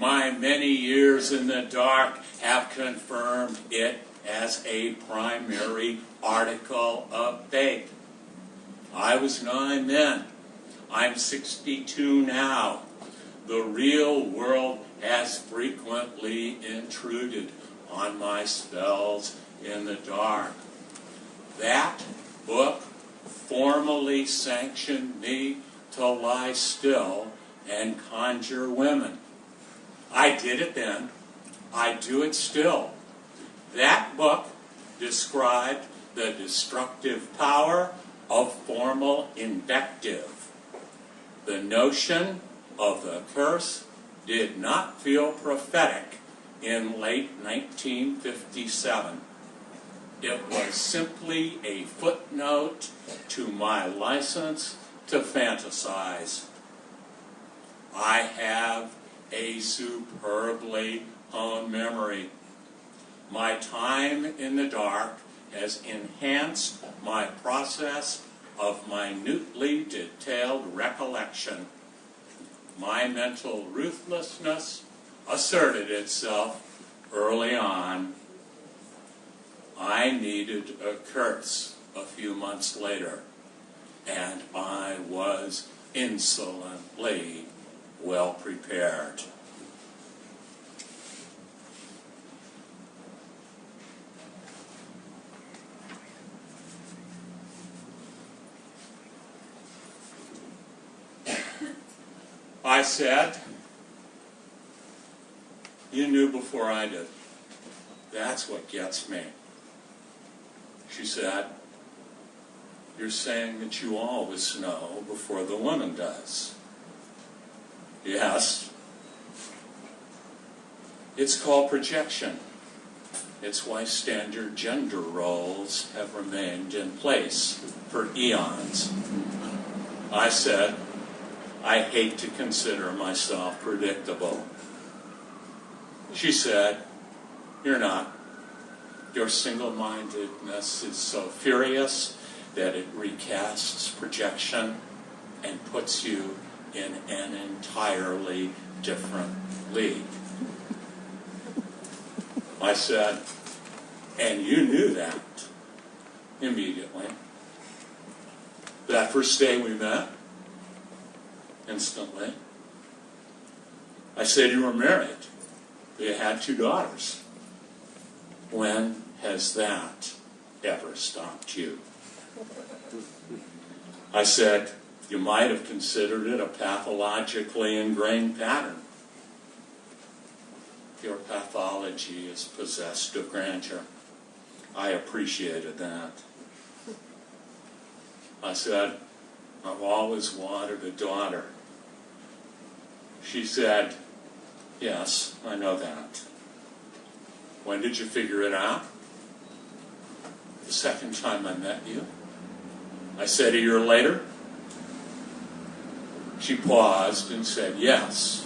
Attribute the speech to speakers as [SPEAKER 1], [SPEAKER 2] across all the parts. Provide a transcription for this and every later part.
[SPEAKER 1] My many years in the dark have confirmed it as a primary article of faith. I was 9 then. I'm 62 now. The real world has frequently intruded on my spells in the dark. That book formally sanctioned me to lie still and conjure women. I did it then. I do it still. That book described the destructive power of formal invective. The notion of the curse did not feel prophetic in late 1957. It was simply a footnote to my license to fantasize. I have a superbly honed memory. My time in the dark has enhanced my process of minutely detailed recollection. My mental ruthlessness asserted itself early on. I needed a curse a few months later, and I was insolently well prepared. I said, "You knew before I did. That's what gets me." She said, "You're saying that you always know before the woman does." Yes. It's called projection. It's why standard gender roles have remained in place for eons. I said, "I hate to consider myself predictable." She said, "You're not. Your single-mindedness is so furious that it recasts projection and puts you in an entirely different league." I said, "And you knew that immediately. That first day we met, instantly." I said, "You were married. You had 2 daughters. When has that ever stopped you?" I said, "You might have considered it a pathologically ingrained pattern." Your pathology is possessed of grandeur. I appreciated that. I said, "I've always wanted a daughter." She said, "Yes, I know that. When did you figure it out?" "The second time I met you." I said, "A year later?" She paused and said, "Yes."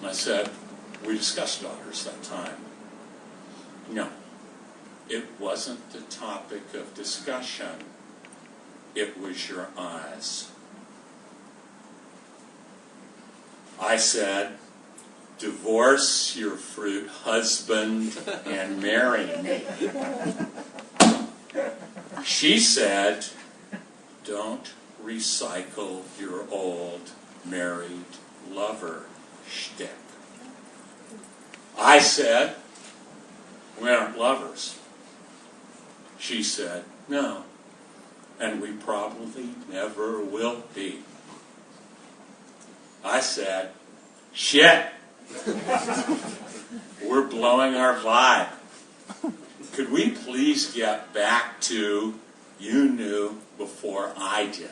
[SPEAKER 1] I said, "We discussed daughters that time." "No, it wasn't the topic of discussion. It was your eyes." I said, "Divorce your fruit husband and marry me." She said, "Don't recycle your old married lover shtick." I said, "We aren't lovers." She said, "No, and we probably never will be." I said, "Shit, we're blowing our vibe. Could we please get back to you knew before I did?"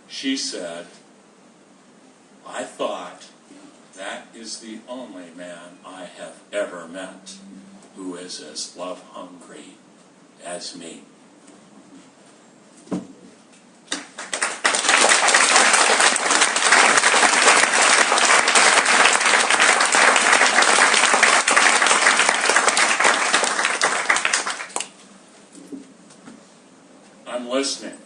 [SPEAKER 1] She said, "I thought that is the only man I have ever met who is as love-hungry as me." I'm listening.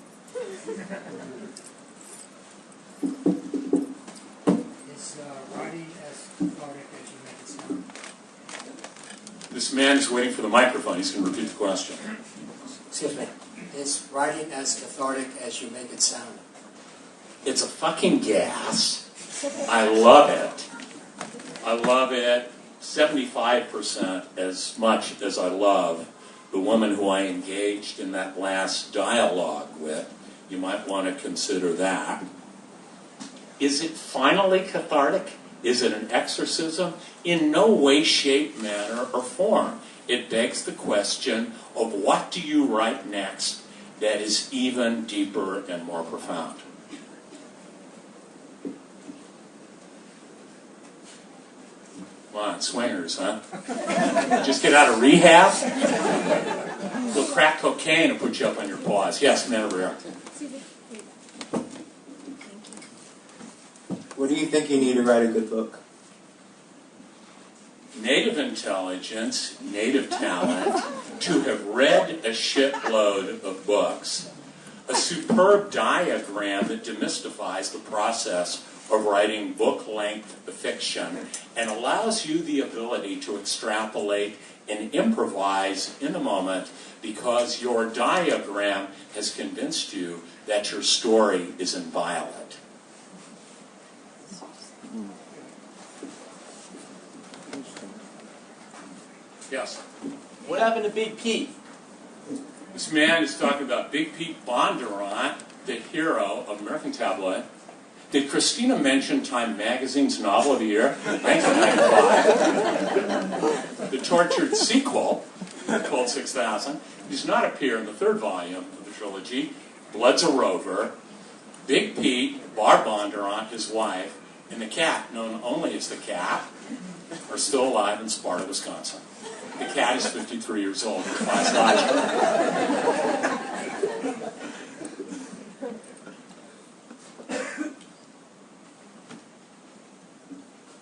[SPEAKER 2] writing as cathartic as you make it sound?
[SPEAKER 1] This man is waiting for the microphone. He's going to repeat the question.
[SPEAKER 2] Excuse me. Is writing as cathartic as you make it sound?
[SPEAKER 1] It's a fucking gas. I love it. I love it 75% as much as I love the woman who I engaged in that last dialogue with. You might want to consider that. Is it finally cathartic? Is it an exorcism? In no way, shape, manner, or form. It begs the question of what do you write next that is even deeper and more profound? Come on, swingers, huh? Just get out of rehab? We'll crack cocaine and put you up on your paws. Yes, man over here.
[SPEAKER 3] What do you think you need to write a good book?
[SPEAKER 1] Native intelligence, native talent, to have read a shitload of books, a superb diagram that demystifies the process of writing book-length fiction and allows you the ability to extrapolate and improvise in the moment because your diagram has convinced you that your story is inviolate. Yes?
[SPEAKER 3] What happened to Big Pete?
[SPEAKER 1] This man is talking about Big Pete Bondurant, the hero of American Tabloid. Did Christina mention Time Magazine's Novel of the Year, 1995? The tortured sequel, called 6000, does not appear in the third volume of the trilogy. Blood's a Rover. Big Pete, Barb Bondurant, his wife, and the cat, known only as the cat, are still alive in Sparta, Wisconsin. The cat is 53 years old and defies logic.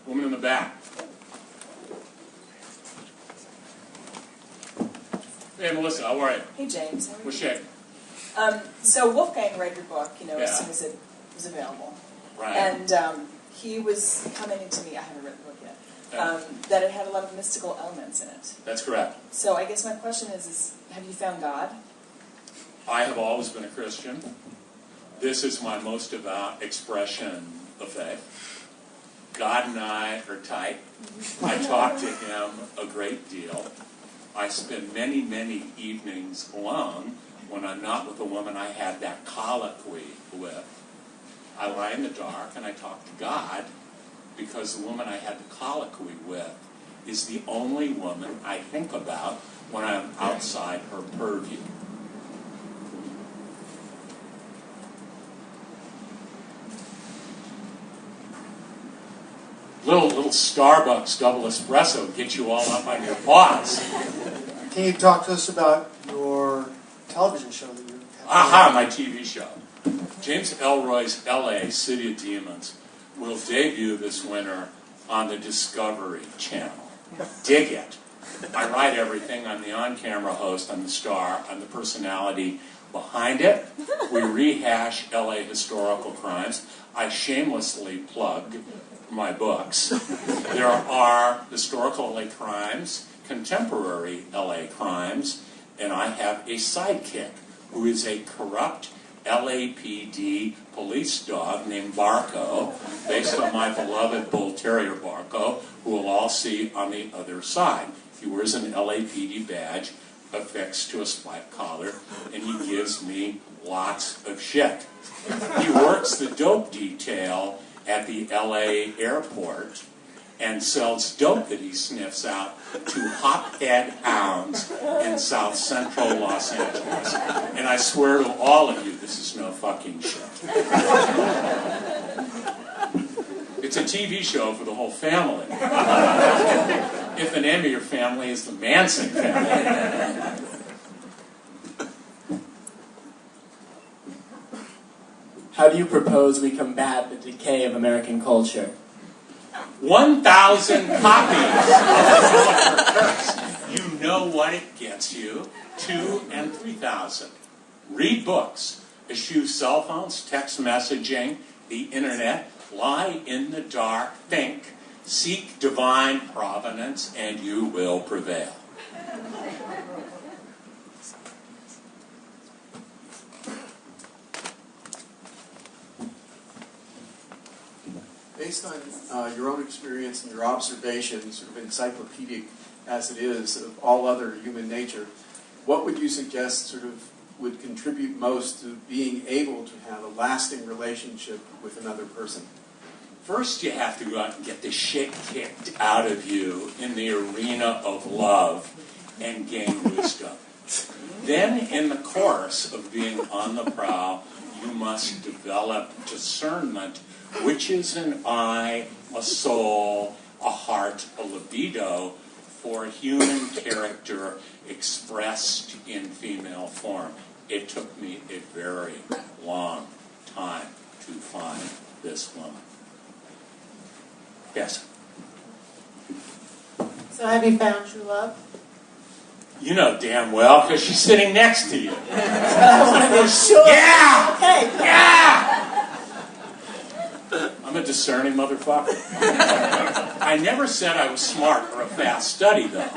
[SPEAKER 1] Woman in the back. Hey, Melissa, how are you?
[SPEAKER 4] Hey, James. How are you?
[SPEAKER 1] What's shape?
[SPEAKER 4] So Wolfgang read your book, as
[SPEAKER 1] Yeah.
[SPEAKER 4] soon as it was available.
[SPEAKER 1] Right.
[SPEAKER 4] And he was commenting to me, I haven't read the book yet, that it had a lot of mystical elements in it.
[SPEAKER 1] That's correct.
[SPEAKER 4] So I guess my question is have you found God?
[SPEAKER 1] I have always been a Christian. This is my most devout expression of faith. God and I are tight. I talk to him a great deal. I spend many, many evenings alone when I'm not with the woman I had that colloquy with. I lie in the dark and I talk to God because the woman I had the colloquy with is the only woman I think about when I'm outside her purview. Little Starbucks double espresso gets you all up on your paws.
[SPEAKER 5] Can you talk to us about your television show that you have?
[SPEAKER 1] Aha, my TV show. James Ellroy's L.A. City of Demons will debut this winter on the Discovery Channel. Dig it. I write everything. I'm the on-camera host. I'm the star. I'm the personality behind it. We rehash L.A. historical crimes. I shamelessly plug my books. There are historical LA crimes, contemporary LA crimes, and I have a sidekick who is a corrupt LAPD police dog named Barco, based on my beloved Bull Terrier Barco, who we'll all see on the other side. He wears an LAPD badge affixed to a spike collar, and he gives me lots of shit. He works the dope detail at the LA airport and sells dope that he sniffs out to hophead hounds in South Central Los Angeles. And I swear to all of you, this is no fucking shit. It's a TV show for the whole family. If the name of your family is the Manson family.
[SPEAKER 3] How do you propose we combat the decay of American culture?
[SPEAKER 1] 1,000 copies of HILLIKER CURSE. You know what it gets you. 2,000 and 3,000. Read books. Eschew cell phones, text messaging, the internet. Lie in the dark, think, seek divine providence, and you will prevail.
[SPEAKER 6] Based on your own experience and your observations, sort of encyclopedic as it is, of all other human nature, what would you suggest sort of would contribute most to being able to have a lasting relationship with another person?
[SPEAKER 1] First, you have to go out and get the shit kicked out of you in the arena of love and gain wisdom. Then, in the course of being on the prowl, you must develop discernment, which is an eye, a soul, a heart, a libido for human character expressed in female form. It took me a very long time to find this woman. Yes?
[SPEAKER 7] So have you found true love?
[SPEAKER 1] You know damn well, because she's sitting next to you.
[SPEAKER 7] I want to be sure.
[SPEAKER 1] Yeah!
[SPEAKER 7] Okay.
[SPEAKER 1] Yeah! I'm a discerning motherfucker. I never said I was smart or a fast study, though.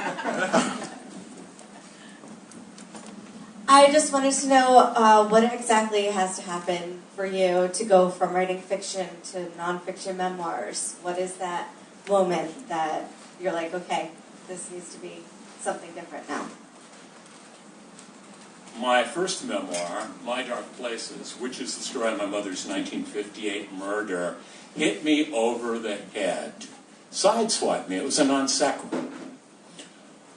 [SPEAKER 8] I just wanted to know what exactly has to happen for you to go from writing fiction to nonfiction memoirs. What is that moment that you're like, okay, this needs to be something different now?
[SPEAKER 1] My first memoir, My Dark Places, which is the story of my mother's 1958 murder, hit me over the head, sideswiped me. It was a non sequitur.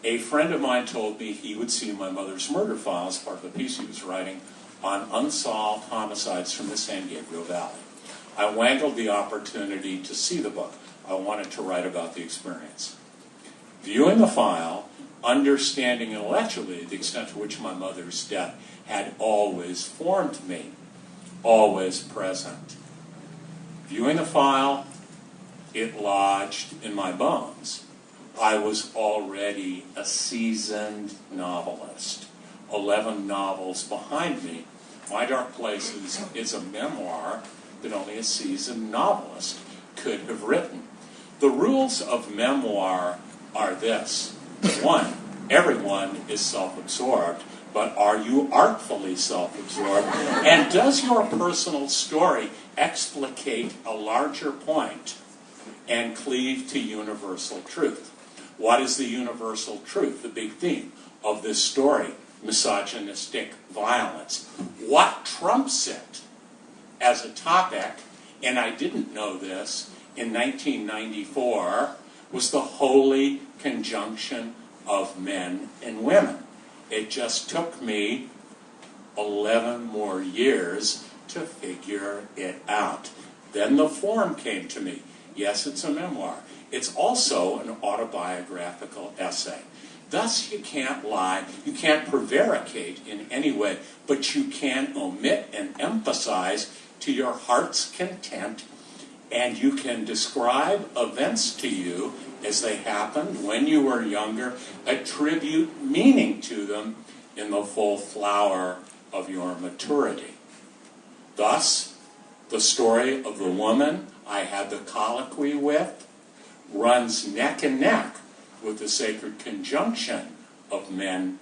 [SPEAKER 1] A friend of mine told me he would see my mother's murder file as part of a piece he was writing on unsolved homicides from the San Gabriel Valley. I wangled the opportunity to see the book. I wanted to write about the experience. Viewing the file, understanding intellectually the extent to which my mother's death had always formed me, always present. Viewing the file, it lodged in my bones. I was already a seasoned novelist. 11 novels behind me. My Dark Places is a memoir that only a seasoned novelist could have written. The rules of memoir are this. 1, everyone is self-absorbed, but are you artfully self-absorbed? And does your personal story explicate a larger point and cleave to universal truth? What is the universal truth, the big theme of this story? Misogynistic violence. What trumps it as a topic, and I didn't know this, in 1994, was the holy conjunction of men and women. It just took me 11 more years to figure it out. Then the form came to me. Yes, it's a memoir. It's also an autobiographical essay. Thus, you can't lie, you can't prevaricate in any way, but you can omit and emphasize to your heart's content, and you can describe events to you as they happened when you were younger, attribute meaning to them in the full flower of your maturity. Thus, the story of the woman I had the colloquy with runs neck and neck with the sacred conjunction of men